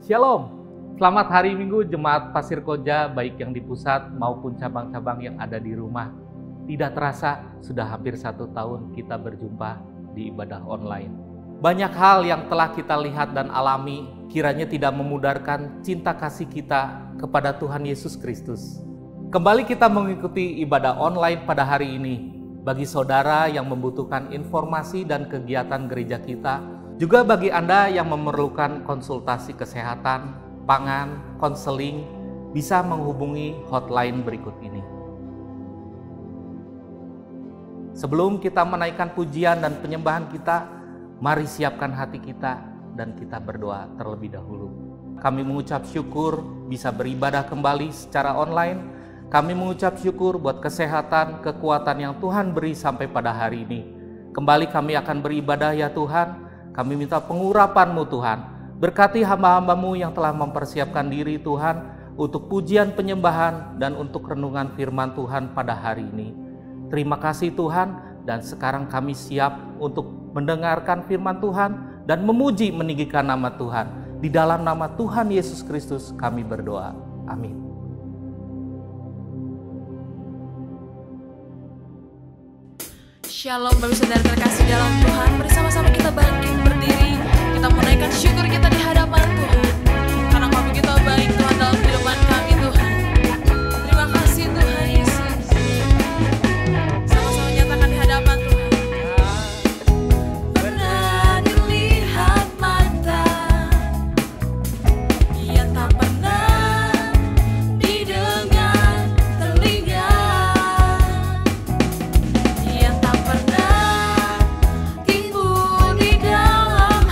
Shalom, selamat hari Minggu Jemaat Pasir Koja, baik yang di pusat maupun cabang-cabang yang ada di rumah. Tidak terasa, sudah hampir 1 tahun kita berjumpa di ibadah online. Banyak hal yang telah kita lihat dan alami, kiranya tidak memudarkan cinta kasih kita kepada Tuhan Yesus Kristus. Kembali kita mengikuti ibadah online pada hari ini. Bagi saudara yang membutuhkan informasi dan kegiatan gereja kita, juga bagi Anda yang memerlukan konsultasi kesehatan, pangan, konseling, bisa menghubungi hotline berikut ini. Sebelum kita menaikkan pujian dan penyembahan kita, mari siapkan hati kita dan kita berdoa terlebih dahulu. Kami mengucap syukur bisa beribadah kembali secara online. Kami mengucap syukur buat kesehatan, kekuatan yang Tuhan beri sampai pada hari ini. Kembali kami akan beribadah ya Tuhan. Kami minta pengurapan-Mu Tuhan. Berkati hamba-hamba-Mu yang telah mempersiapkan diri Tuhan untuk pujian penyembahan dan untuk renungan firman Tuhan pada hari ini. Terima kasih Tuhan, dan sekarang kami siap untuk mendengarkan firman Tuhan dan memuji meninggikan nama Tuhan. Di dalam nama Tuhan Yesus Kristus kami berdoa. Amin. Shalom Bapak Saudara terkasih dalam Tuhan. Mari sama-sama kita bangkit berdiri. Kita menaikkan syukur kita di hadapan Tuhan. Karena Kau begitu baik Tuhan dalam kehidupan kami Tuhan. Terima kasih Tuhan Yesus. Sama-sama nyatakan di hadapan Tuhan. Pernah dilihat mata yang tak pernah didengar telinga, yang tak pernah timbul di dalam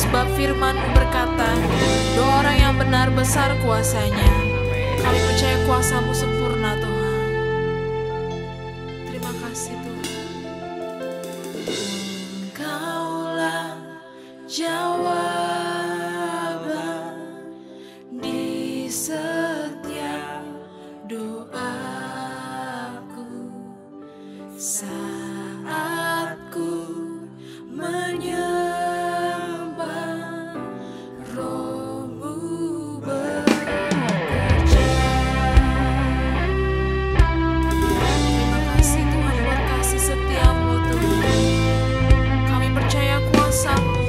sebab firman-Mu berkata, doa orang yang benar besar kuasanya. Kami percaya kuasa-Mu sempurna Tuhan. Terima kasih Tuhan. Engkaulah jawaban di setiap doaku saat ku menyembah, Roh-Mu bekerja. Terima kasih Tuhan buat kasih setia-Mu Tuhan. Kami percaya kuasa-Mu.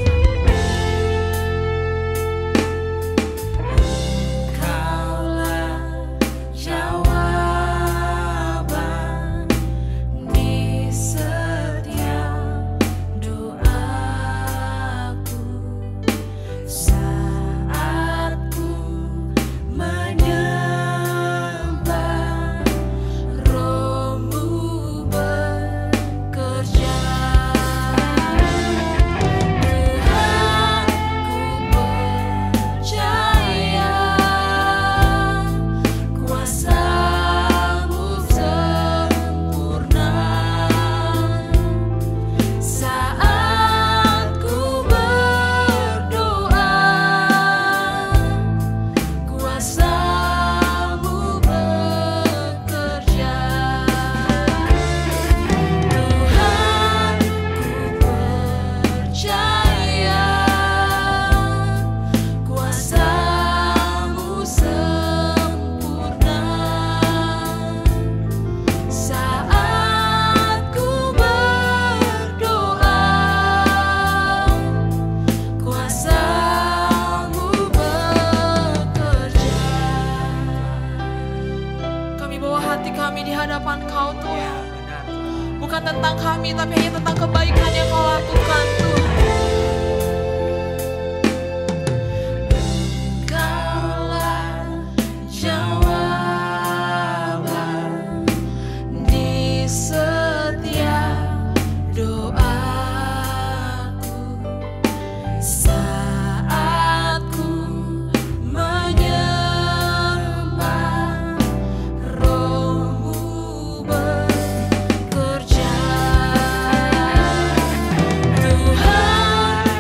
Bukan tentang kami, tapi hanya tentang kebaikan yang Kau lakukan Tuhan. Engkaulah jawaban di setiap doaku saat ku menyembah, Roh-Mu bekerja. Tuhan,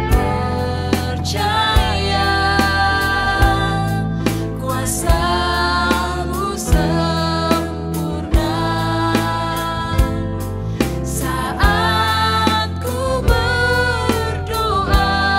ku percaya kuasa-Mu sempurna saat ku berdoa.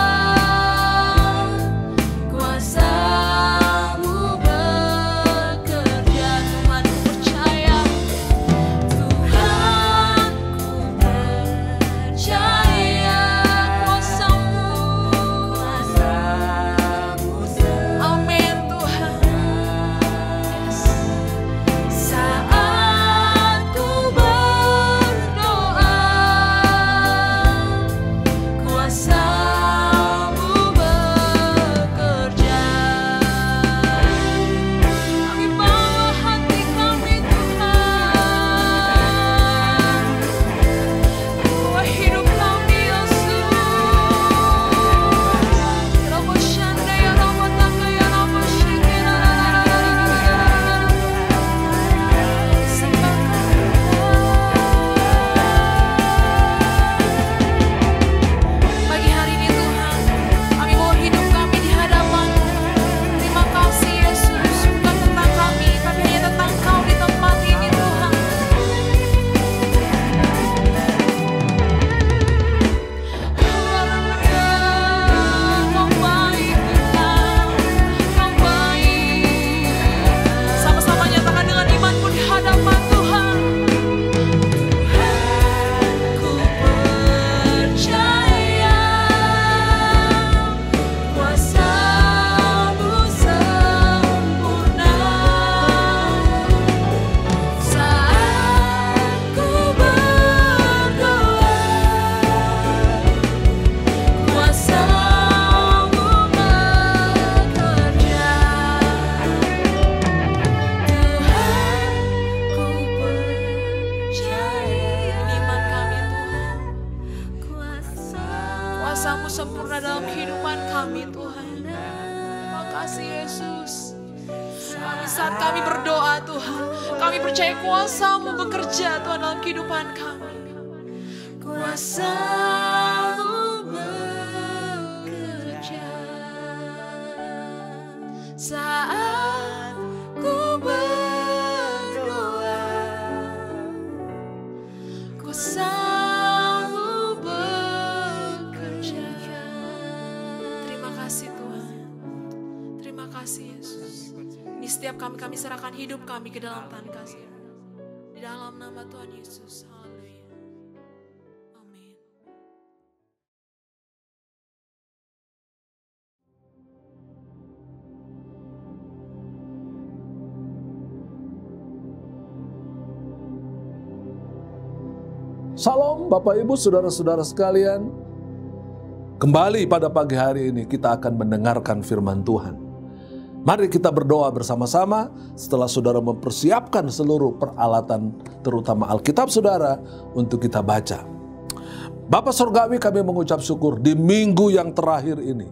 kehidupan kami Tuhan. Terima kasih Yesus. Kami saat kami berdoa Tuhan, kami percaya kuasa-Mu bekerja Tuhan dalam kehidupan kami. Kuasa-Mu bekerja saat ku berdoa. Kuasa-Mu bekerja. Terima kasih Tuhan. Terima kasih Yesus. Ini setiap kami serahkan hidup kami ke dalam tangan kasih. Di dalam nama Tuhan Yesus. Haleluya. Amin. Salam Bapak Ibu Saudara-saudara sekalian. Kembali pada pagi hari ini kita akan mendengarkan firman Tuhan. Mari kita berdoa bersama-sama setelah saudara mempersiapkan seluruh peralatan terutama Alkitab saudara untuk kita baca. Bapa Surgawi, kami mengucap syukur di minggu yang terakhir ini.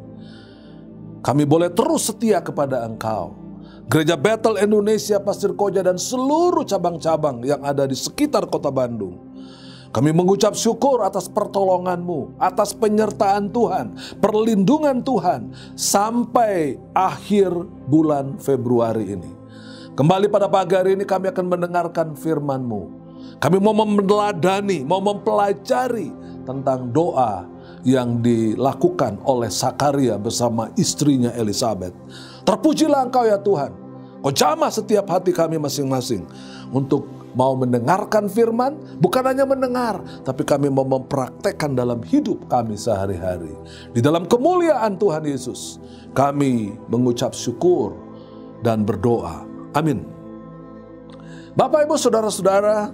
Kami boleh terus setia kepada Engkau. Gereja Bethel Indonesia, Pasir Koja dan seluruh cabang-cabang yang ada di sekitar kota Bandung. Kami mengucap syukur atas pertolongan-Mu, atas penyertaan Tuhan, perlindungan Tuhan sampai akhir bulan Februari ini. Kembali pada pagi hari ini kami akan mendengarkan firman-Mu. Kami mau meneladani, mau mempelajari tentang doa yang dilakukan oleh Sakaria bersama istrinya Elisabet. Terpujilah Engkau ya Tuhan. Kau jamah setiap hati kami masing-masing untuk mau mendengarkan firman, bukan hanya mendengar, tapi kami mau mempraktekkan dalam hidup kami sehari-hari. Di dalam kemuliaan Tuhan Yesus, kami mengucap syukur dan berdoa. Amin. Bapak, Ibu, Saudara-saudara,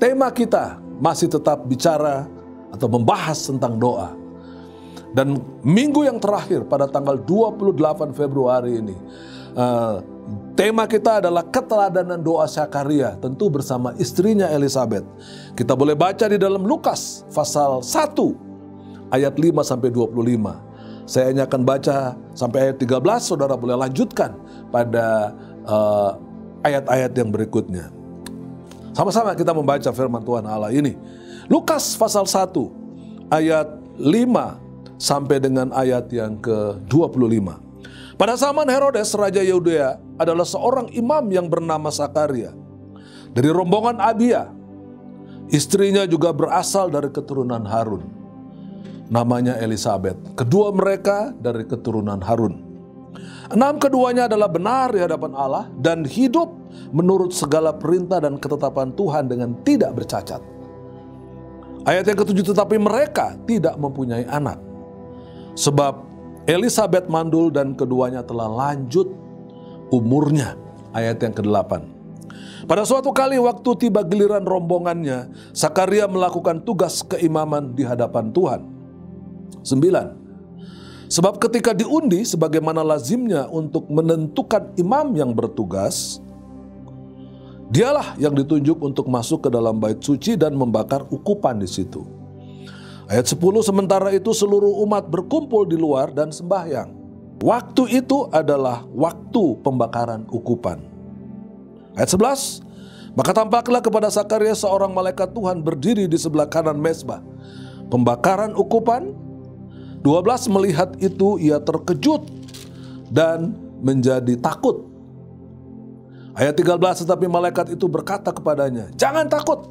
tema kita masih tetap bicara atau membahas tentang doa. Dan minggu yang terakhir pada tanggal 28 Februari ini, tema kita adalah keteladanan doa Sakaria, tentu bersama istrinya Elisabet. Kita boleh baca di dalam Lukas pasal 1 ayat 5 sampai 25. Saya hanya akan baca sampai ayat 13, saudara boleh lanjutkan pada ayat-ayat yang berikutnya. Sama-sama kita membaca firman Tuhan Allah ini. Lukas pasal 1 ayat 5 sampai dengan ayat yang ke-25. Pada zaman Herodes, Raja Yudea adalah seorang imam yang bernama Sakaria. Dari rombongan Abia, istrinya juga berasal dari keturunan Harun. Namanya Elisabet. Kedua mereka dari keturunan Harun. 6 keduanya adalah benar di hadapan Allah dan hidup menurut segala perintah dan ketetapan Tuhan dengan tidak bercacat. Ayat yang ke-7, tetapi mereka tidak mempunyai anak. Sebab Elisabet mandul dan keduanya telah lanjut umurnya. Ayat yang ke-8. Pada suatu kali waktu tiba giliran rombongannya, Sakaria melakukan tugas keimaman di hadapan Tuhan. 9. Sebab ketika diundi sebagaimana lazimnya untuk menentukan imam yang bertugas, dialah yang ditunjuk untuk masuk ke dalam bait suci dan membakar ukupan di situ. Ayat 10, sementara itu seluruh umat berkumpul di luar dan sembahyang. Waktu itu adalah waktu pembakaran ukupan. Ayat 11, maka tampaklah kepada Sakaria seorang malaikat Tuhan berdiri di sebelah kanan mezbah pembakaran ukupan. 12, melihat itu ia terkejut dan menjadi takut. Ayat 13, tetapi malaikat itu berkata kepadanya, jangan takut,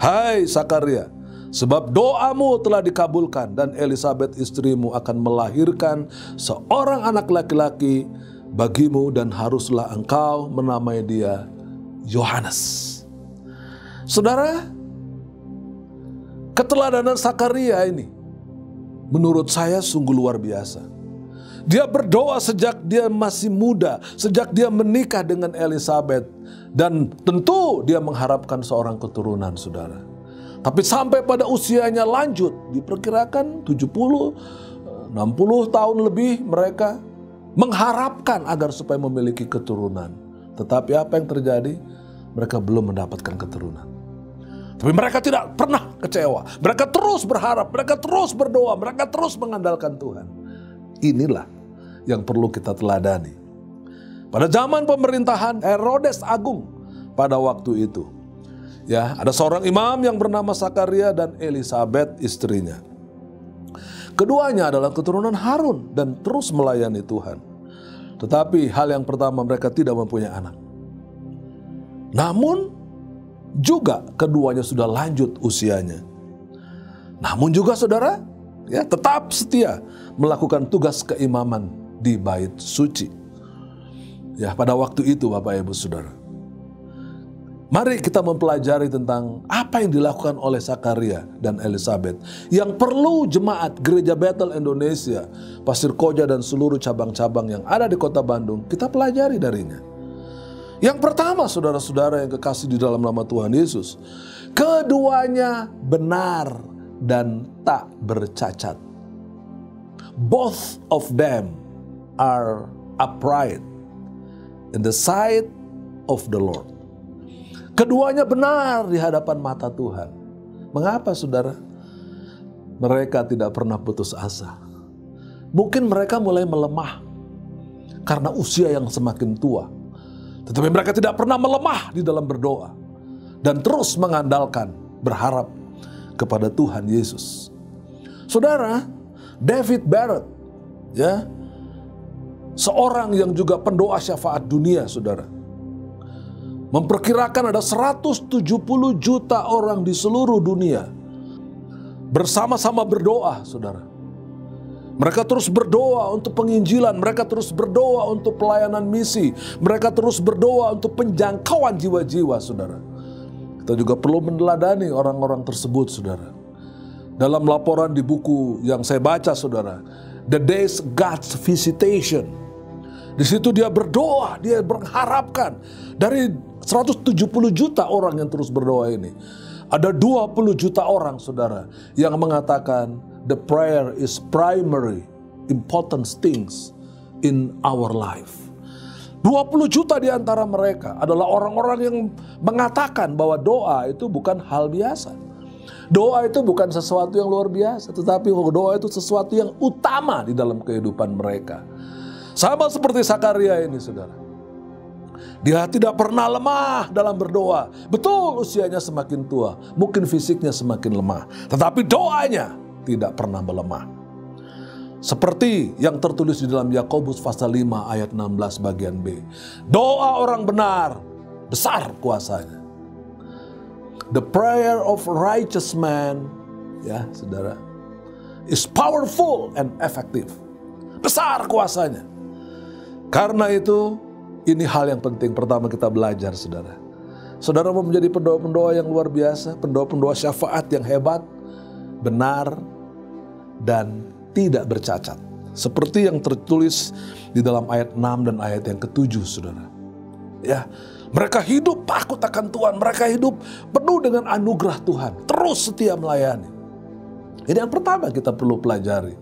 hai Sakaria, sebab doamu telah dikabulkan dan Elisabet istrimu akan melahirkan seorang anak laki-laki bagimu dan haruslah engkau menamai dia Yohanes. Saudara, keteladanan Sakaria ini menurut saya sungguh luar biasa. Dia berdoa sejak dia masih muda, sejak dia menikah dengan Elisabet, dan tentu dia mengharapkan seorang keturunan, saudara. Tapi sampai pada usianya lanjut, diperkirakan 70, 60 tahun lebih mereka mengharapkan agar supaya memiliki keturunan. Tetapi apa yang terjadi? Mereka belum mendapatkan keturunan. Tapi mereka tidak pernah kecewa. Mereka terus berharap, mereka terus berdoa, mereka terus mengandalkan Tuhan. Inilah yang perlu kita teladani. Pada zaman pemerintahan Herodes Agung pada waktu itu, ya, ada seorang imam yang bernama Sakaria dan Elisabeth istrinya. Keduanya adalah keturunan Harun dan terus melayani Tuhan. Tetapi hal yang pertama, mereka tidak mempunyai anak. Namun juga keduanya sudah lanjut usianya. Namun juga saudara, ya, tetap setia melakukan tugas keimaman di bait suci. Ya, pada waktu itu Bapak Ibu Saudara. Mari kita mempelajari tentang apa yang dilakukan oleh Sakaria dan Elisabeth yang perlu jemaat Gereja Bethel Indonesia, Pasir Koja dan seluruh cabang-cabang yang ada di Kota Bandung kita pelajari darinya. Yang pertama, saudara-saudara yang kekasih di dalam nama Tuhan Yesus, keduanya benar dan tak bercacat. Both of them are upright in the sight of the Lord. Keduanya benar di hadapan mata Tuhan. Mengapa, saudara? Mereka tidak pernah putus asa. Mungkin mereka mulai melemah karena usia yang semakin tua. Tetapi mereka tidak pernah melemah di dalam berdoa dan terus mengandalkan, berharap kepada Tuhan Yesus. Saudara, David Barrett, ya, seorang yang juga pendoa syafaat dunia, saudara, memperkirakan ada 170 juta orang di seluruh dunia bersama-sama berdoa, saudara. Mereka terus berdoa untuk penginjilan, mereka terus berdoa untuk pelayanan misi, mereka terus berdoa untuk penjangkauan jiwa-jiwa, saudara. Kita juga perlu meneladani orang-orang tersebut, saudara. Dalam laporan di buku yang saya baca, saudara, The Days God's Visitation, di situ dia berdoa, dia mengharapkan dari 170 juta orang yang terus berdoa ini, ada 20 juta orang, saudara, yang mengatakan the prayer is primary important things in our life. 20 juta di antara mereka adalah orang-orang yang mengatakan bahwa doa itu bukan hal biasa. Doa itu bukan sesuatu yang luar biasa, tetapi doa itu sesuatu yang utama di dalam kehidupan mereka. Sama seperti Sakaria ini, saudara. Dia tidak pernah lemah dalam berdoa. Betul, usianya semakin tua, mungkin fisiknya semakin lemah, tetapi doanya tidak pernah melemah. Seperti yang tertulis di dalam Yakobus pasal 5 ayat 16 bagian B. Doa orang benar besar kuasanya. The prayer of righteous man, ya saudara, is powerful and effective. Besar kuasanya. Karena itu, ini hal yang penting pertama kita belajar, saudara. Saudara mau menjadi pendoa-pendoa yang luar biasa, pendoa-pendoa syafaat yang hebat, benar, dan tidak bercacat. Seperti yang tertulis di dalam ayat 6 dan ayat yang ke-7, saudara. Ya, mereka hidup takut akan Tuhan, mereka hidup penuh dengan anugerah Tuhan, terus setia melayani. Ini yang pertama kita perlu pelajari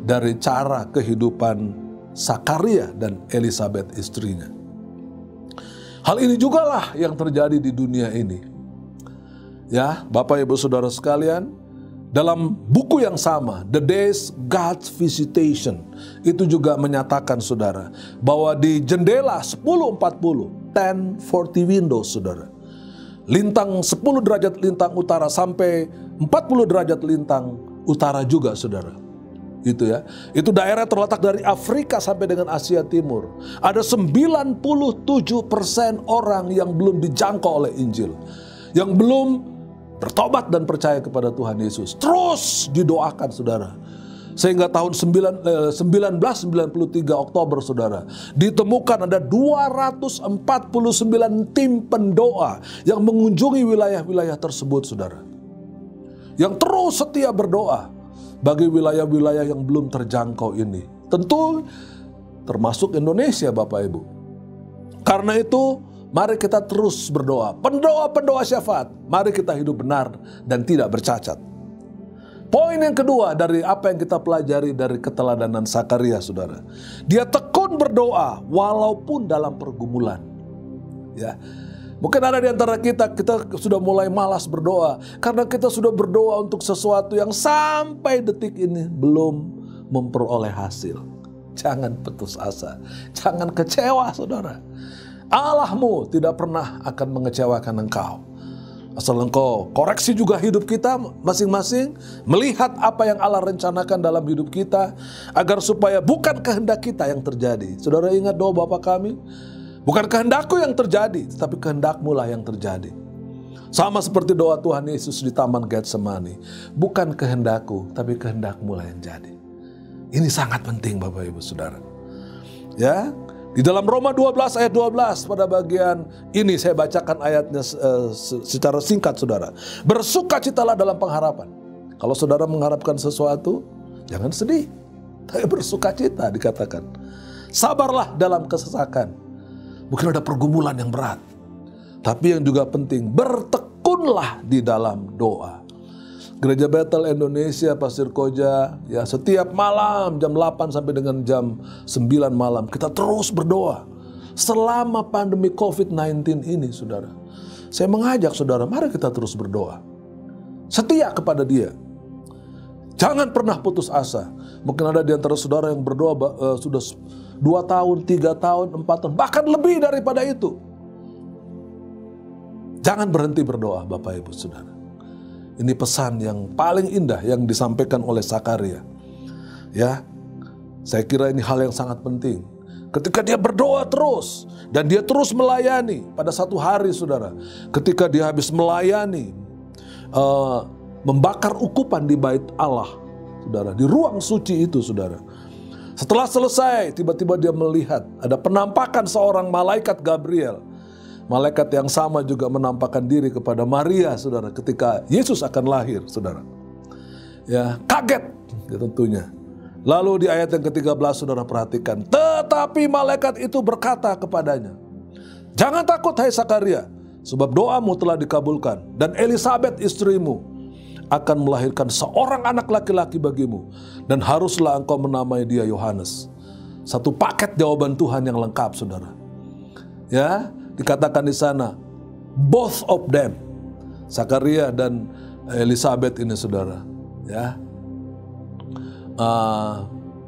dari cara kehidupan Sakaria dan Elisabeth istrinya. Hal ini jugalah yang terjadi di dunia ini. Ya, Bapak Ibu Saudara sekalian, dalam buku yang sama, The Days God's Visitation, itu juga menyatakan, saudara, bahwa di jendela 1040, 1040 windows, saudara, lintang 10 derajat lintang utara sampai 40 derajat lintang utara juga, saudara. Itu ya, itu daerah terletak dari Afrika sampai dengan Asia Timur. Ada 97% orang yang belum dijangkau oleh Injil, yang belum bertobat dan percaya kepada Tuhan Yesus. Terus didoakan, saudara. Sehingga tahun 1993 Oktober, saudara, ditemukan ada 249 tim pendoa yang mengunjungi wilayah-wilayah tersebut, saudara. Yang terus setia berdoa bagi wilayah-wilayah yang belum terjangkau ini. Tentu termasuk Indonesia, Bapak Ibu. Karena itu, mari kita terus berdoa. Pendoa-pendoa syafaat, mari kita hidup benar dan tidak bercacat. Poin yang kedua dari apa yang kita pelajari dari keteladanan Sakaria, saudara. Dia tekun berdoa walaupun dalam pergumulan. Ya, Mungkin ada di antara kita sudah mulai malas berdoa karena kita sudah berdoa untuk sesuatu yang sampai detik ini belum memperoleh hasil. Jangan putus asa, jangan kecewa saudara. Allahmu tidak pernah akan mengecewakan engkau. Asal engkau koreksi juga hidup kita masing-masing, melihat apa yang Allah rencanakan dalam hidup kita, agar supaya bukan kehendak kita yang terjadi. Saudara ingat doa Bapa kami? Bukan kehendakku yang terjadi, tetapi kehendakmu lah yang terjadi. Sama seperti doa Tuhan Yesus di Taman Getsemani. Bukan kehendakku, tapi kehendakmu lah yang jadi. Ini sangat penting Bapak Ibu Saudara. Ya, di dalam Roma 12 ayat 12 pada bagian ini saya bacakan ayatnya secara singkat saudara. Bersukacitalah dalam pengharapan. Kalau saudara mengharapkan sesuatu, jangan sedih. Tapi bersukacita dikatakan. Sabarlah dalam kesesakan. Mungkin ada pergumulan yang berat. Tapi yang juga penting, bertekunlah di dalam doa. Gereja Bethel Indonesia, Pasir Koja, ya setiap malam jam 8 sampai dengan jam 9 malam kita terus berdoa. Selama pandemi COVID-19 ini saudara, saya mengajak saudara, mari kita terus berdoa. Setia kepada Dia. Jangan pernah putus asa. Mungkin ada di antara saudara yang berdoa sudah 2 tahun, 3 tahun, 4 tahun, bahkan lebih daripada itu. Jangan berhenti berdoa Bapak Ibu Saudara. Ini pesan yang paling indah yang disampaikan oleh Sakaria. Ya, saya kira ini hal yang sangat penting. Ketika dia berdoa terus dan dia terus melayani pada satu hari saudara. Ketika dia habis melayani, membakar ukupan di bait Allah, saudara, di ruang suci itu saudara. Setelah selesai, tiba-tiba dia melihat ada penampakan seorang malaikat Gabriel. Malaikat yang sama juga menampakkan diri kepada Maria, saudara, ketika Yesus akan lahir, saudara. Ya, kaget ya tentunya. Lalu di ayat yang ke-13, saudara perhatikan. Tetapi malaikat itu berkata kepadanya, jangan takut hai Sakaria, sebab doamu telah dikabulkan. Dan Elisabet istrimu akan melahirkan seorang anak laki-laki bagimu. Dan haruslah engkau menamai dia Yohanes. Satu paket jawaban Tuhan yang lengkap, saudara. Ya, dikatakan di sana, both of them, Sakaria dan Elisabet ini saudara, ya,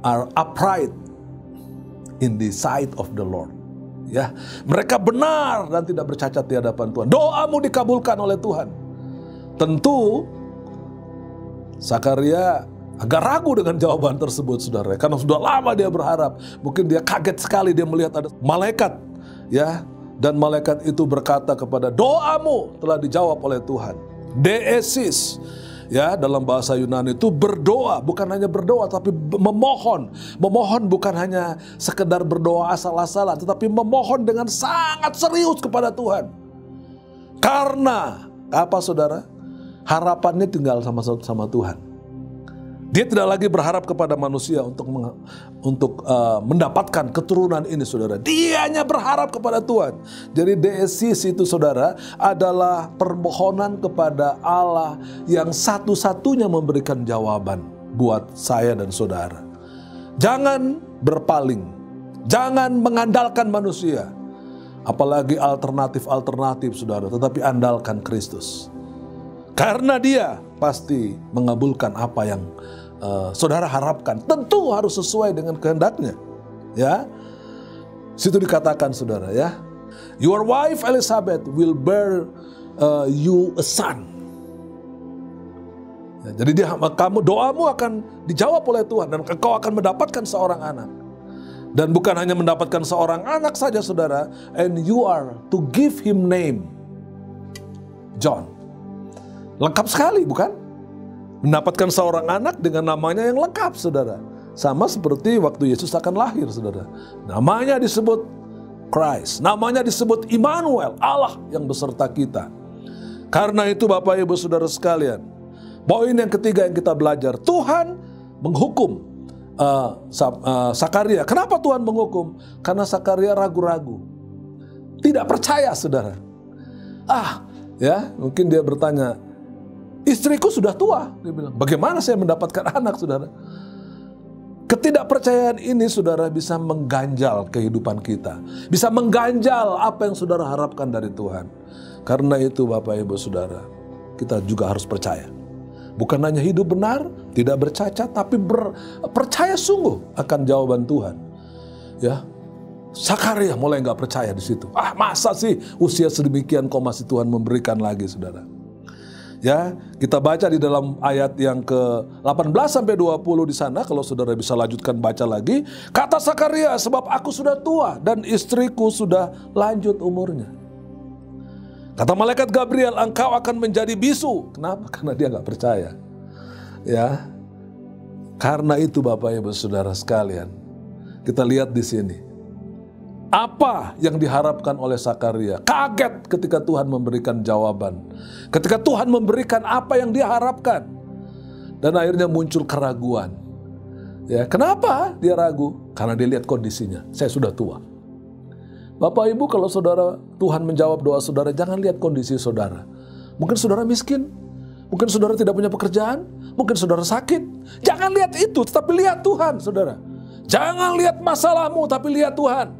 are upright in the sight of the Lord. Ya, mereka benar dan tidak bercacat di hadapan Tuhan. Doamu dikabulkan oleh Tuhan. Tentu Sakaria agak ragu dengan jawaban tersebut, saudara, karena sudah lama dia berharap. Mungkin dia kaget sekali dia melihat ada malaikat, ya. Dan malaikat itu berkata kepada, doamu telah dijawab oleh Tuhan. Deesis, ya, dalam bahasa Yunani itu berdoa, bukan hanya berdoa tapi memohon. Memohon bukan hanya sekedar berdoa asal-asalan, tetapi memohon dengan sangat serius kepada Tuhan. Karena apa saudara? Harapannya tinggal sama Tuhan. Dia tidak lagi berharap kepada manusia untuk mendapatkan keturunan ini, saudara. Dia hanya berharap kepada Tuhan. Jadi deesis itu, saudara, adalah permohonan kepada Allah yang satu-satunya memberikan jawaban buat saya dan saudara. Jangan berpaling. Jangan mengandalkan manusia. Apalagi alternatif-alternatif, saudara. Tetapi andalkan Kristus. Karena Dia pasti mengabulkan apa yang saudara harapkan. Tentu harus sesuai dengan kehendaknya. Ya, situ dikatakan saudara, ya, your wife Elizabeth will bear you a son. Ya, jadi kamu doamu akan dijawab oleh Tuhan dan engkau akan mendapatkan seorang anak. Dan bukan hanya mendapatkan seorang anak saja saudara, and you are to give him name John. Lengkap sekali bukan? Mendapatkan seorang anak dengan namanya yang lengkap saudara. Sama seperti waktu Yesus akan lahir saudara. Namanya disebut Christ. Namanya disebut Immanuel, Allah yang beserta kita. Karena itu Bapak Ibu Saudara sekalian, poin yang ketiga yang kita belajar, Tuhan menghukum Sakaria. Kenapa Tuhan menghukum? Karena Sakaria ragu-ragu. Tidak percaya saudara. Ya, mungkin dia bertanya, istriku sudah tua, dia bilang. Bagaimana saya mendapatkan anak, saudara? Ketidakpercayaan ini, saudara, bisa mengganjal kehidupan kita. Bisa mengganjal apa yang saudara harapkan dari Tuhan. Karena itu Bapak Ibu Saudara, kita juga harus percaya. Bukan hanya hidup benar, tidak bercacat, tapi percaya sungguh akan jawaban Tuhan. Ya, Sakaria mulai nggak percaya di situ. Masa sih usia sedemikian kok masih Tuhan memberikan lagi, saudara? Ya, kita baca di dalam ayat yang ke-18 sampai 20 di sana, kalau saudara bisa lanjutkan baca lagi. Kata Sakaria, sebab aku sudah tua dan istriku sudah lanjut umurnya. Kata malaikat Gabriel, engkau akan menjadi bisu. Kenapa? Karena dia nggak percaya. Ya, karena itu Bapak Ibu Saudara sekalian, kita lihat di sini apa yang diharapkan oleh Sakaria. Kaget ketika Tuhan memberikan jawaban, ketika Tuhan memberikan apa yang dia harapkan, dan akhirnya muncul keraguan. Ya, kenapa dia ragu? Karena dia lihat kondisinya. Saya sudah tua. Bapak Ibu, kalau saudara, Tuhan menjawab doa saudara, jangan lihat kondisi saudara. Mungkin saudara miskin, mungkin saudara tidak punya pekerjaan, mungkin saudara sakit. Jangan lihat itu, tapi lihat Tuhan, saudara. Jangan lihat masalahmu, tapi lihat Tuhan.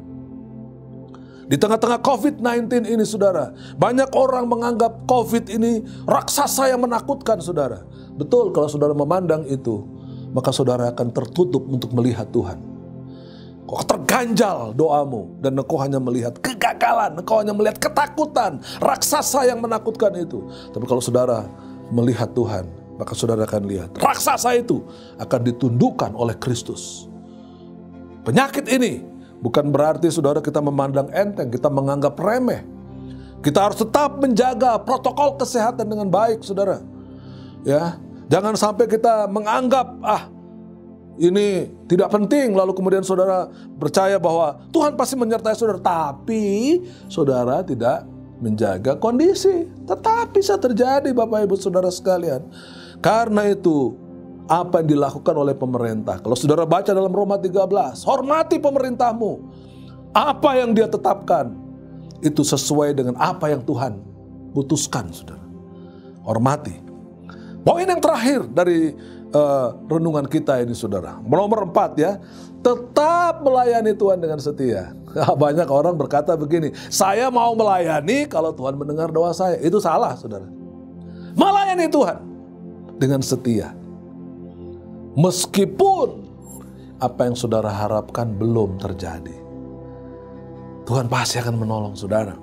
Di tengah-tengah COVID-19 ini, saudara, banyak orang menganggap COVID ini raksasa yang menakutkan, saudara. Betul, kalau saudara memandang itu, maka saudara akan tertutup untuk melihat Tuhan. Kau terganjal doamu, dan engkau hanya melihat kegagalan, engkau hanya melihat ketakutan, raksasa yang menakutkan itu. Tapi kalau saudara melihat Tuhan, maka saudara akan lihat raksasa itu akan ditundukkan oleh Kristus. Penyakit ini bukan berarti saudara kita memandang enteng, kita menganggap remeh. Kita harus tetap menjaga protokol kesehatan dengan baik, saudara. Ya, jangan sampai kita menganggap ini tidak penting, lalu kemudian saudara percaya bahwa Tuhan pasti menyertai saudara, tapi saudara tidak menjaga kondisi. Tetap bisa terjadi Bapak Ibu Saudara sekalian. Karena itu apa yang dilakukan oleh pemerintah, kalau saudara baca dalam Roma 13, hormati pemerintahmu. Apa yang dia tetapkan itu sesuai dengan apa yang Tuhan putuskan, saudara. Hormati. Poin yang terakhir dari renungan kita ini, saudara, nomor 4 ya, tetap melayani Tuhan dengan setia. Banyak orang berkata begini, saya mau melayani kalau Tuhan mendengar doa saya. Itu salah, saudara. Melayani Tuhan dengan setia, meskipun apa yang saudara harapkan belum terjadi. Tuhan pasti akan menolong saudara.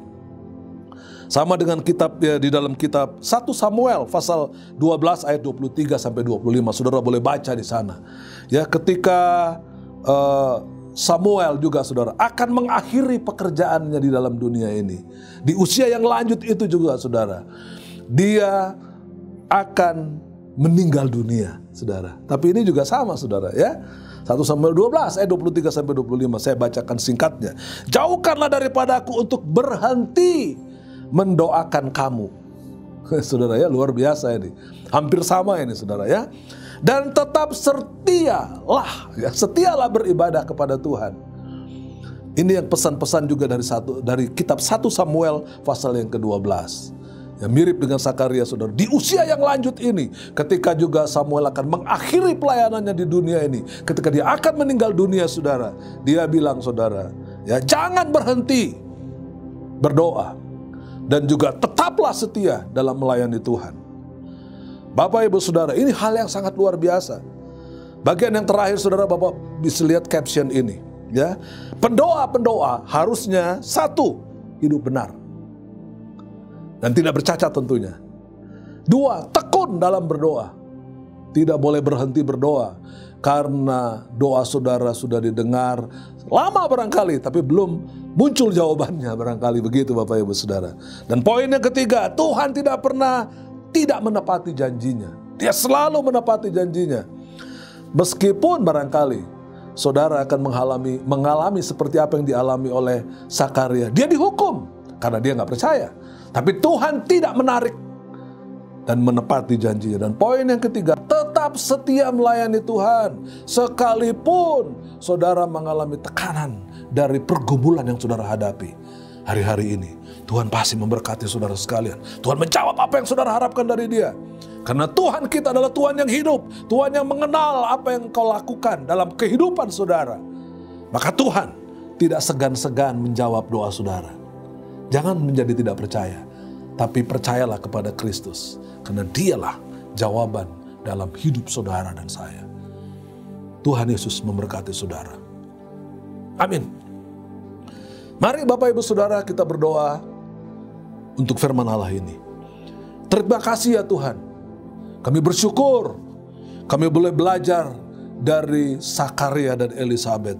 Sama dengan kitab ya, di dalam kitab 1 Samuel pasal 12 ayat 23 sampai 25. Saudara boleh baca di sana. Ya, ketika Samuel juga, saudara, akan mengakhiri pekerjaannya di dalam dunia ini. Di usia yang lanjut itu juga, saudara, dia akan meninggal dunia, saudara. Tapi ini juga sama, saudara, ya. 1 Samuel 12 ayat 23 sampai 25. Saya bacakan singkatnya. Jauhkanlah daripadaku untuk berhenti mendoakan kamu. Saudara ya, luar biasa ini. Hampir sama ini, saudara ya. Dan tetap setialah, ya, setialah beribadah kepada Tuhan. Ini yang pesan-pesan juga dari kitab 1 Samuel pasal yang ke-12. Ya, mirip dengan Sakaria, saudara. Di usia yang lanjut ini, ketika juga Samuel akan mengakhiri pelayanannya di dunia ini, ketika dia akan meninggal dunia, saudara, dia bilang, saudara, ya, jangan berhenti berdoa. Dan juga tetaplah setia dalam melayani Tuhan. Bapak Ibu Saudara, ini hal yang sangat luar biasa. Bagian yang terakhir, saudara, Bapak bisa lihat caption ini. Ya, pendoa-pendoa harusnya 1, hidup benar dan tidak bercacat tentunya. 2, tekun dalam berdoa. Tidak boleh berhenti berdoa. Karena doa saudara sudah didengar lama barangkali, tapi belum muncul jawabannya barangkali, begitu Bapak Ibu Saudara. Dan poin yang ketiga, Tuhan tidak pernah tidak menepati janjinya. Dia selalu menepati janjinya. Meskipun barangkali saudara akan mengalami seperti apa yang dialami oleh Sakaria. Dia dihukum karena dia nggak percaya. Tapi Tuhan tidak menarik dan menepati janjinya. Dan poin yang ketiga, tetap setia melayani Tuhan. Sekalipun saudara mengalami tekanan dari pergumulan yang saudara hadapi hari-hari ini. Tuhan pasti memberkati saudara sekalian. Tuhan menjawab apa yang saudara harapkan dari Dia. Karena Tuhan kita adalah Tuhan yang hidup, Tuhan yang mengenal apa yang kau lakukan dalam kehidupan saudara. Maka Tuhan tidak segan-segan menjawab doa saudara. Jangan menjadi tidak percaya, tapi percayalah kepada Kristus. Karena dialah jawaban dalam hidup saudara dan saya. Tuhan Yesus memberkati saudara. Amin. Mari Bapak Ibu Saudara kita berdoa untuk firman Allah ini. Terima kasih ya Tuhan. Kami bersyukur kami boleh belajar dari Sakaria dan Elisabet,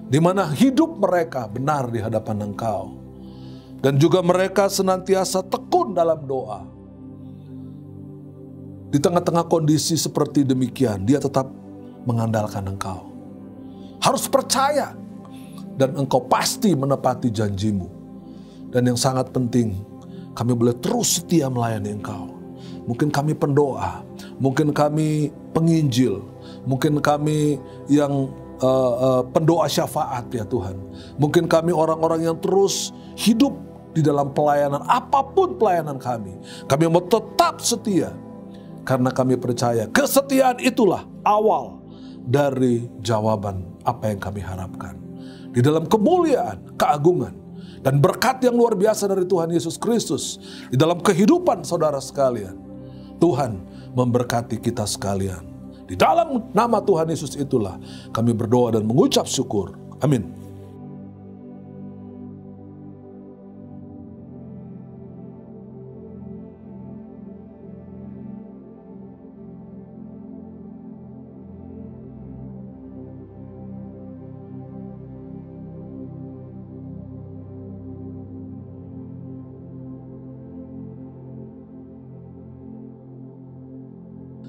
di mana hidup mereka benar di hadapan Engkau. Dan juga mereka senantiasa tekun dalam doa. Di tengah-tengah kondisi seperti demikian, dia tetap mengandalkan Engkau. Harus percaya, dan Engkau pasti menepati janjimu. Dan yang sangat penting, kami boleh terus setia melayani Engkau. Mungkin kami pendoa, mungkin kami penginjil, mungkin kami yang pendoa syafaat ya Tuhan. Mungkin kami orang-orang yang terus hidup di dalam pelayanan, apapun pelayanan kami. Kami mau tetap setia, karena kami percaya kesetiaan itulah awal dari jawaban apa yang kami harapkan. Di dalam kemuliaan, keagungan, dan berkat yang luar biasa dari Tuhan Yesus Kristus di dalam kehidupan saudara sekalian, Tuhan memberkati kita sekalian. Di dalam nama Tuhan Yesus itulah kami berdoa dan mengucap syukur. Amin.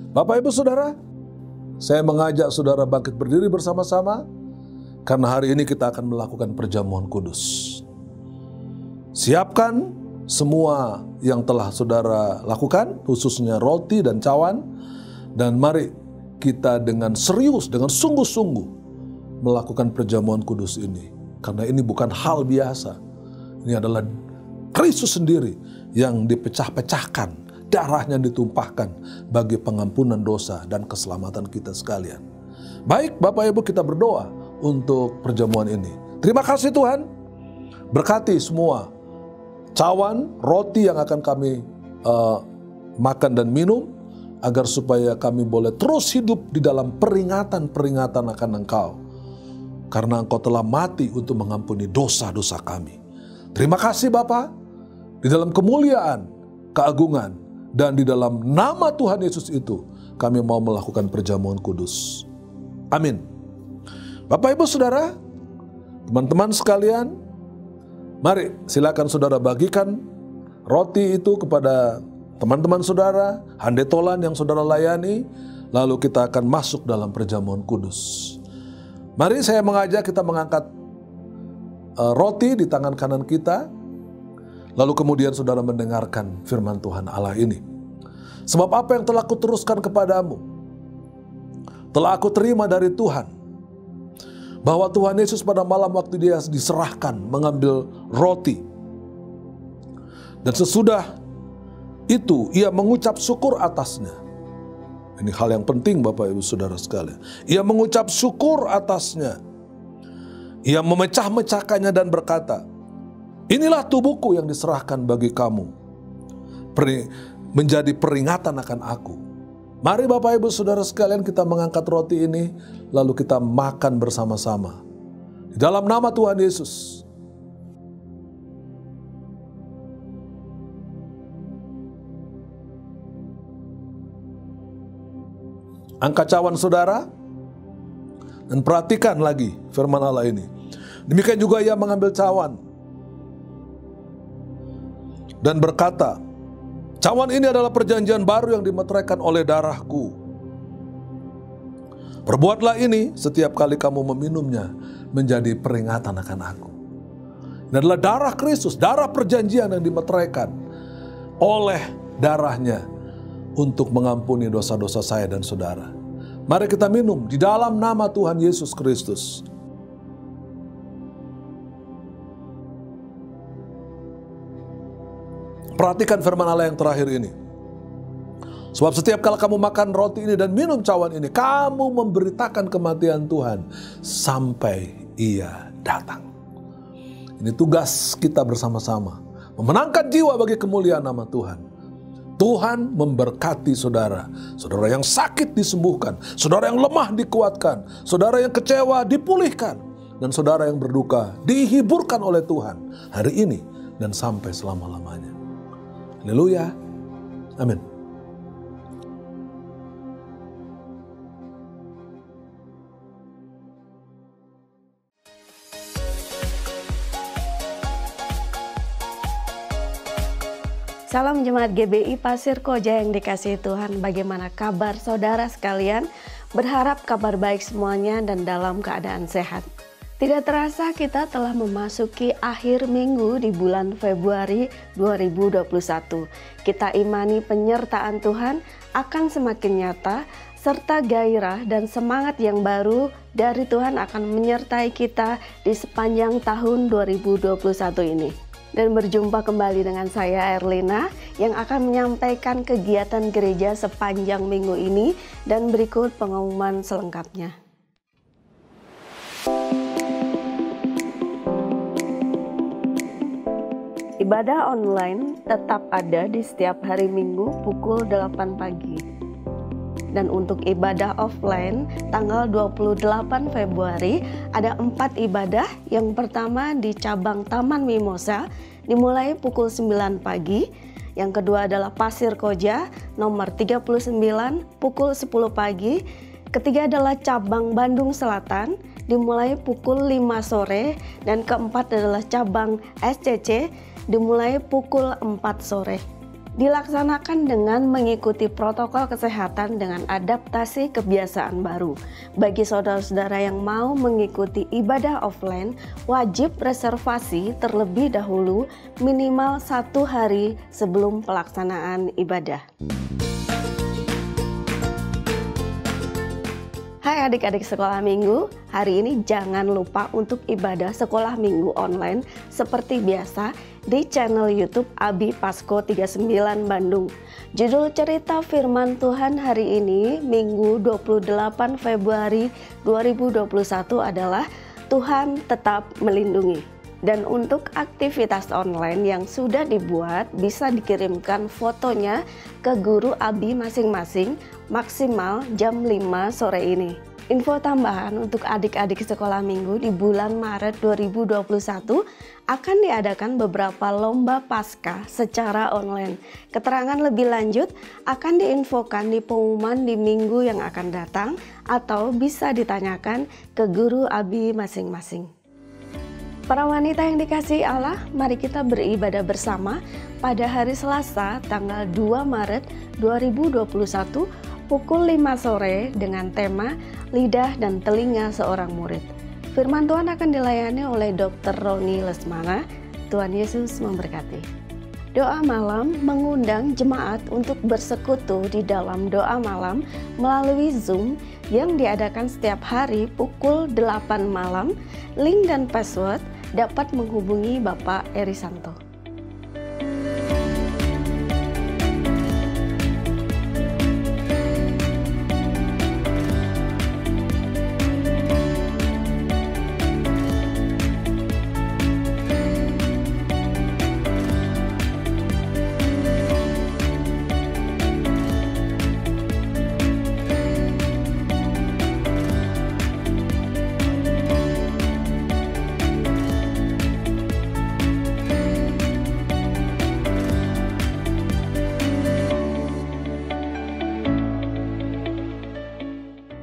Bapak Ibu Saudara, saya mengajak saudara bangkit berdiri bersama-sama, karena hari ini kita akan melakukan perjamuan kudus. Siapkan semua yang telah saudara lakukan, khususnya roti dan cawan, dan mari kita dengan serius, dengan sungguh-sungguh melakukan perjamuan kudus ini. Karena ini bukan hal biasa, ini adalah Kristus sendiri yang dipecah-pecahkan, darahnya ditumpahkan bagi pengampunan dosa dan keselamatan kita sekalian. Baik Bapak Ibu, kita berdoa untuk perjamuan ini. Terima kasih Tuhan, berkati semua cawan, roti yang akan kami makan dan minum, agar supaya kami boleh terus hidup di dalam peringatan-peringatan akan Engkau. Karena Engkau telah mati untuk mengampuni dosa-dosa kami. Terima kasih Bapa, di dalam kemuliaan, keagungan, dan di dalam nama Tuhan Yesus itu, kami mau melakukan perjamuan kudus. Amin. Bapak Ibu Saudara, teman-teman sekalian, mari silakan saudara bagikan roti itu kepada teman-teman saudara, handetolan yang saudara layani, lalu kita akan masuk dalam perjamuan kudus. Mari saya mengajak kita mengangkat roti di tangan kanan kita, lalu kemudian saudara mendengarkan firman Tuhan Allah ini. Sebab apa yang telah kuteruskan kepadamu, telah aku terima dari Tuhan. Bahwa Tuhan Yesus pada malam waktu dia diserahkan mengambil roti. Dan sesudah itu ia mengucap syukur atasnya. Ini hal yang penting Bapak Ibu Saudara sekalian. Ia mengucap syukur atasnya. Ia memecah-mecahkannya dan berkata, inilah tubuhku yang diserahkan bagi kamu, menjadi peringatan akan aku. Mari Bapak Ibu Saudara sekalian, kita mengangkat roti ini, lalu kita makan bersama-sama. Di dalam nama Tuhan Yesus. Angkat cawan saudara, dan perhatikan lagi firman Allah ini. Demikian juga ia mengambil cawan dan berkata, cawan ini adalah perjanjian baru yang dimeteraikan oleh darahku. Perbuatlah ini setiap kali kamu meminumnya, menjadi peringatan akan aku. Ini adalah darah Kristus, darah perjanjian yang dimeteraikan oleh darahnya untuk mengampuni dosa-dosa saya dan saudara. Mari kita minum di dalam nama Tuhan Yesus Kristus. Perhatikan firman Allah yang terakhir ini. Sebab setiap kali kamu makan roti ini dan minum cawan ini, kamu memberitakan kematian Tuhan sampai Ia datang. Ini tugas kita bersama-sama, memenangkan jiwa bagi kemuliaan nama Tuhan. Tuhan memberkati saudara. Saudara yang sakit disembuhkan, saudara yang lemah dikuatkan, saudara yang kecewa dipulihkan, dan saudara yang berduka dihiburkan oleh Tuhan hari ini dan sampai selama-lamanya. Haleluya. Amin. Salam Jemaat GBI Pasir Koja yang dikasihi Tuhan. Bagaimana kabar saudara sekalian? Berharap kabar baik semuanya dan dalam keadaan sehat. Tidak terasa kita telah memasuki akhir minggu di bulan Februari 2021. Kita imani penyertaan Tuhan akan semakin nyata, serta gairah dan semangat yang baru dari Tuhan akan menyertai kita di sepanjang tahun 2021 ini. Dan berjumpa kembali dengan saya Erlina yang akan menyampaikan kegiatan gereja sepanjang minggu ini, dan berikut pengumuman selengkapnya. Ibadah online tetap ada di setiap hari Minggu pukul 8 pagi. Dan untuk ibadah offline tanggal 28 Februari ada 4 ibadah. Yang pertama di cabang Taman Mimosa dimulai pukul 9 pagi. Yang kedua adalah Pasir Koja nomor 39 pukul 10 pagi. Ketiga adalah cabang Bandung Selatan dimulai pukul 5 sore. Dan keempat adalah cabang SCC dimulai pukul 4 sore. Dilaksanakan dengan mengikuti protokol kesehatan dengan adaptasi kebiasaan baru. Bagi saudara-saudara yang mau mengikuti ibadah offline, wajib reservasi terlebih dahulu minimal 1 hari sebelum pelaksanaan ibadah. Hai adik-adik sekolah minggu, hari ini jangan lupa untuk ibadah sekolah minggu online seperti biasa di channel YouTube Abi Pasko 39 Bandung. Judul cerita firman Tuhan hari ini, Minggu 28 Februari 2021 adalah Tuhan Tetap Melindungi. Dan untuk aktivitas online yang sudah dibuat, bisa dikirimkan fotonya ke guru Abi masing-masing maksimal jam 5 sore ini. Info tambahan untuk adik-adik sekolah minggu di bulan Maret 2021 akan diadakan beberapa lomba Paskah secara online. Keterangan lebih lanjut akan diinfokan di pengumuman di minggu yang akan datang atau bisa ditanyakan ke guru Abi masing-masing. Para wanita yang dikasihi Allah, mari kita beribadah bersama pada hari Selasa tanggal 2 Maret 2021 pukul 5 sore dengan tema Lidah dan Telinga Seorang Murid. Firman Tuhan akan dilayani oleh Dr. Roni Lesmana. Tuhan Yesus memberkati. Doa malam mengundang jemaat untuk bersekutu di dalam doa malam melalui Zoom yang diadakan setiap hari pukul 8 malam. Link dan password dapat menghubungi Bapak Erisanto.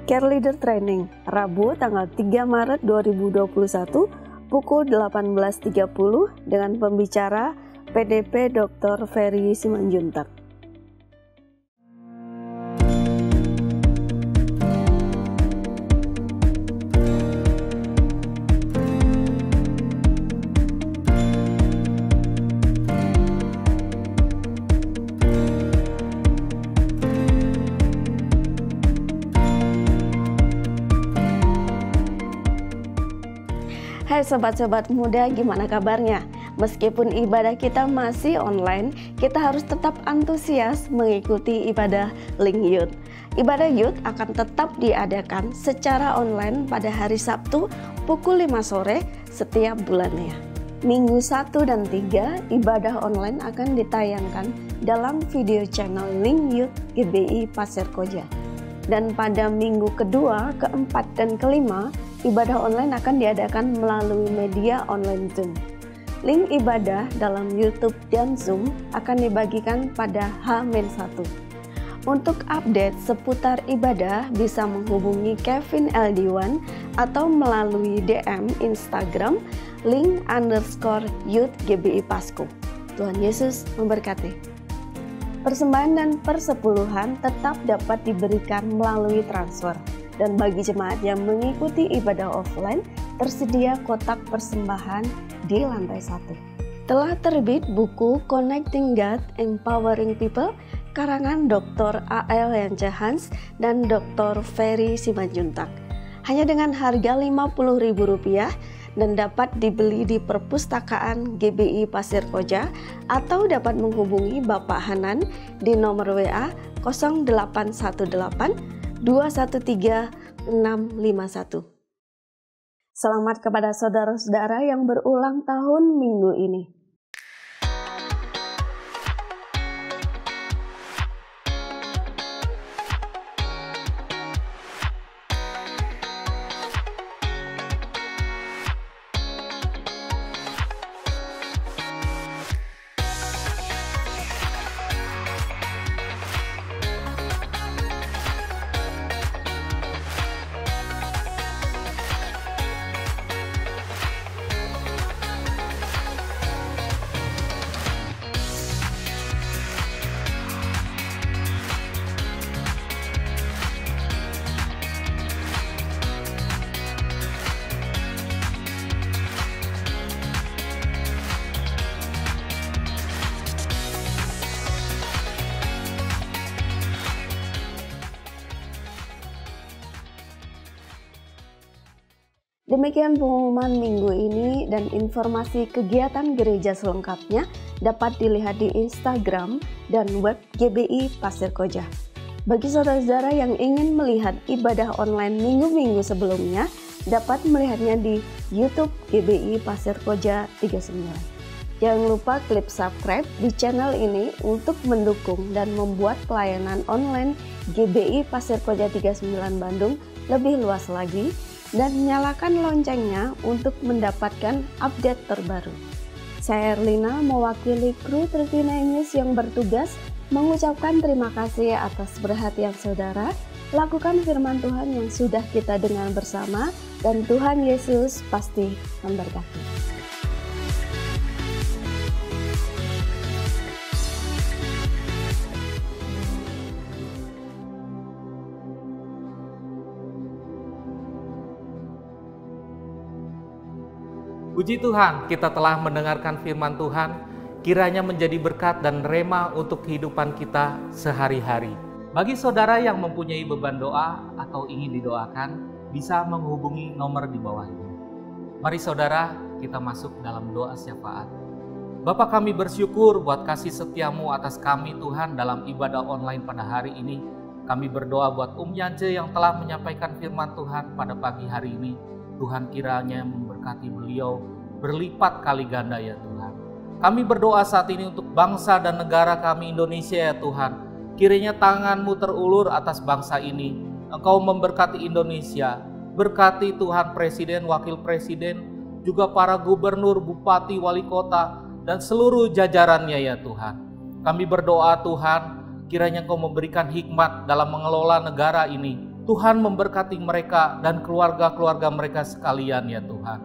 Care Leader Training, Rabu tanggal 3 Maret 2021 pukul 18.30 dengan pembicara PDP Dr. Ferry Simanjuntak. Hai sobat-sobat muda, gimana kabarnya? Meskipun ibadah kita masih online, kita harus tetap antusias mengikuti ibadah Link Youth. Ibadah Youth akan tetap diadakan secara online pada hari Sabtu pukul 5 sore setiap bulannya. Minggu 1 dan 3, ibadah online akan ditayangkan dalam video channel Link Youth GBI Pasir Koja. Dan pada minggu kedua, keempat, dan kelima, ibadah online akan diadakan melalui media online Zoom. Link ibadah dalam YouTube dan Zoom akan dibagikan pada H-1. Untuk update seputar ibadah bisa menghubungi Kevin LD1 atau melalui DM Instagram link_youth GBI Pasko. Tuhan Yesus memberkati. Persembahan dan persepuluhan tetap dapat diberikan melalui transfer. Dan bagi jemaat yang mengikuti ibadah offline, tersedia kotak persembahan di lantai 1. Telah terbit buku Connecting God, Empowering People, karangan Dr. A.L. Hans dan Dr. Ferry Simanjuntak. Hanya dengan harga Rp50.000 dan dapat dibeli di perpustakaan GBI Pasir Koja atau dapat menghubungi Bapak Hanan di nomor WA 0818 213 651. Selamat kepada saudara-saudara yang berulang tahun minggu ini. Demikian pengumuman minggu ini dan informasi kegiatan gereja selengkapnya dapat dilihat di Instagram dan web GBI Pasir Koja. Bagi saudara-saudara yang ingin melihat ibadah online minggu-minggu sebelumnya, dapat melihatnya di YouTube GBI Pasir Koja 39. Jangan lupa klik subscribe di channel ini untuk mendukung dan membuat pelayanan online GBI Pasir Koja 39 Bandung lebih luas lagi, dan nyalakan loncengnya untuk mendapatkan update terbaru. Saya Erlina mewakili kru Trivina News yang bertugas mengucapkan terima kasih atas perhatian saudara. Lakukan firman Tuhan yang sudah kita dengar bersama dan Tuhan Yesus pasti memberkati. Puji Tuhan, kita telah mendengarkan firman Tuhan, kiranya menjadi berkat dan rema untuk kehidupan kita sehari-hari. Bagi saudara yang mempunyai beban doa atau ingin didoakan, bisa menghubungi nomor di bawah ini. Mari saudara, kita masuk dalam doa syafaat. Bapa, kami bersyukur buat kasih setiamu atas kami Tuhan dalam ibadah online pada hari ini. Kami berdoa buat Yance yang telah menyampaikan firman Tuhan pada pagi hari ini. Tuhan kiranya memberkati beliau berlipat kali ganda ya Tuhan. Kami berdoa saat ini untuk bangsa dan negara kami Indonesia ya Tuhan. Kiranya tangan-Mu terulur atas bangsa ini. Engkau memberkati Indonesia. Berkati Tuhan Presiden, Wakil Presiden, juga para gubernur, bupati, wali kota, dan seluruh jajarannya ya Tuhan. Kami berdoa Tuhan, kiranya Engkau memberikan hikmat dalam mengelola negara ini. Tuhan memberkati mereka dan keluarga-keluarga mereka sekalian ya Tuhan.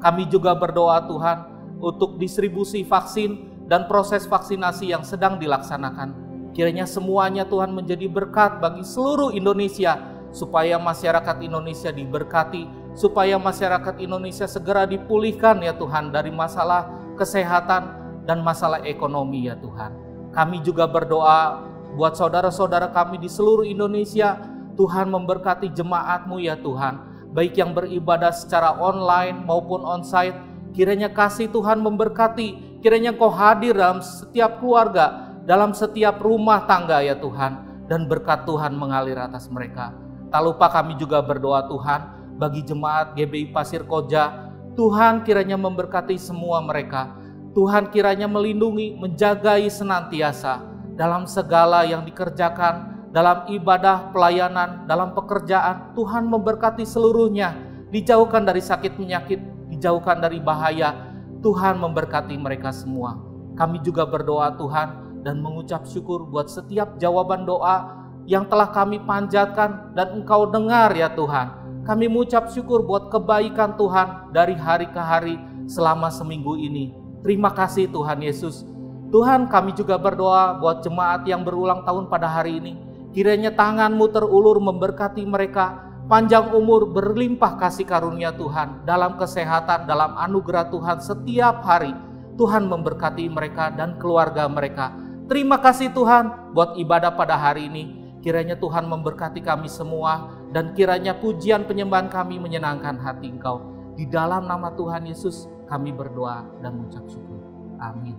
Kami juga berdoa Tuhan untuk distribusi vaksin dan proses vaksinasi yang sedang dilaksanakan. Kiranya semuanya Tuhan menjadi berkat bagi seluruh Indonesia, supaya masyarakat Indonesia diberkati, supaya masyarakat Indonesia segera dipulihkan ya Tuhan dari masalah kesehatan dan masalah ekonomi ya Tuhan. Kami juga berdoa buat saudara-saudara kami di seluruh Indonesia. Tuhan memberkati jemaat-Mu ya Tuhan, baik yang beribadah secara online maupun onsite. Kiranya kasih Tuhan memberkati, kiranya Engkau hadir dalam setiap keluarga, dalam setiap rumah tangga ya Tuhan, dan berkat Tuhan mengalir atas mereka. Tak lupa kami juga berdoa Tuhan, bagi jemaat GBI Pasir Koja, Tuhan kiranya memberkati semua mereka. Tuhan kiranya melindungi, menjagai senantiasa dalam segala yang dikerjakan, dalam ibadah, pelayanan, dalam pekerjaan. Tuhan memberkati seluruhnya, dijauhkan dari sakit penyakit, dijauhkan dari bahaya. Tuhan memberkati mereka semua. Kami juga berdoa Tuhan dan mengucap syukur buat setiap jawaban doa yang telah kami panjatkan dan Engkau dengar ya Tuhan. Kami mengucap syukur buat kebaikan Tuhan dari hari ke hari selama seminggu ini. Terima kasih Tuhan Yesus. Tuhan, kami juga berdoa buat jemaat yang berulang tahun pada hari ini. Kiranya tangan-Mu terulur memberkati mereka, panjang umur, berlimpah kasih karunia Tuhan, dalam kesehatan, dalam anugerah Tuhan setiap hari. Tuhan memberkati mereka dan keluarga mereka. Terima kasih Tuhan buat ibadah pada hari ini. Kiranya Tuhan memberkati kami semua, dan kiranya pujian penyembahan kami menyenangkan hati Engkau. Di dalam nama Tuhan Yesus kami berdoa dan mengucap syukur. Amin.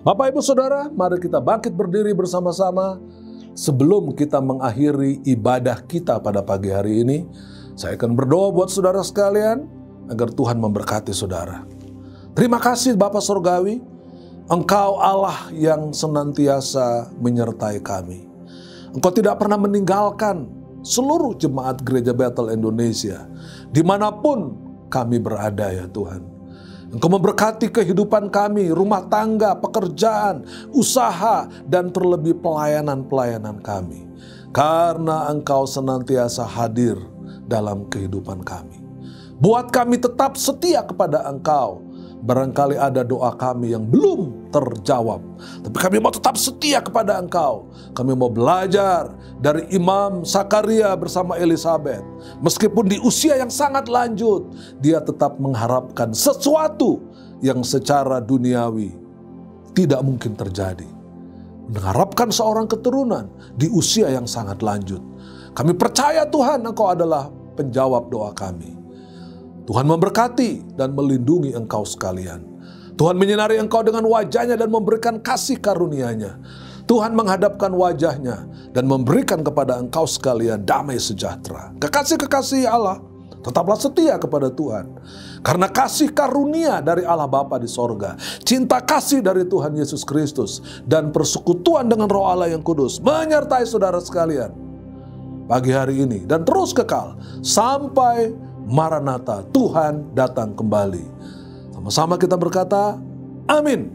Bapak Ibu Saudara, mari kita bangkit berdiri bersama-sama. Sebelum kita mengakhiri ibadah kita pada pagi hari ini, saya akan berdoa buat saudara sekalian agar Tuhan memberkati saudara. Terima kasih Bapa Surgawi, Engkau Allah yang senantiasa menyertai kami. Engkau tidak pernah meninggalkan seluruh jemaat Gereja Bethel Indonesia, dimanapun kami berada ya Tuhan. Engkau memberkati kehidupan kami, rumah tangga, pekerjaan, usaha, dan terlebih pelayanan-pelayanan kami. Karena Engkau senantiasa hadir dalam kehidupan kami. Buat kami tetap setia kepada Engkau. Barangkali ada doa kami yang belum terjawab, tapi kami mau tetap setia kepada Engkau. Kami mau belajar dari Imam Zakaria bersama Elizabeth. Meskipun di usia yang sangat lanjut, dia tetap mengharapkan sesuatu yang secara duniawi tidak mungkin terjadi. Mengharapkan seorang keturunan di usia yang sangat lanjut. Kami percaya Tuhan, Engkau adalah penjawab doa kami. Tuhan memberkati dan melindungi engkau sekalian. Tuhan menyinari engkau dengan wajahnya dan memberikan kasih karunia-Nya. Tuhan menghadapkan wajahnya dan memberikan kepada engkau sekalian damai sejahtera. Kekasih-kekasih Allah, tetaplah setia kepada Tuhan. Karena kasih karunia dari Allah Bapa di sorga, cinta kasih dari Tuhan Yesus Kristus, dan persekutuan dengan Roh Allah yang kudus menyertai saudara sekalian pagi hari ini dan terus kekal sampai Maranatha, Tuhan datang kembali. Sama-sama kita berkata, amin.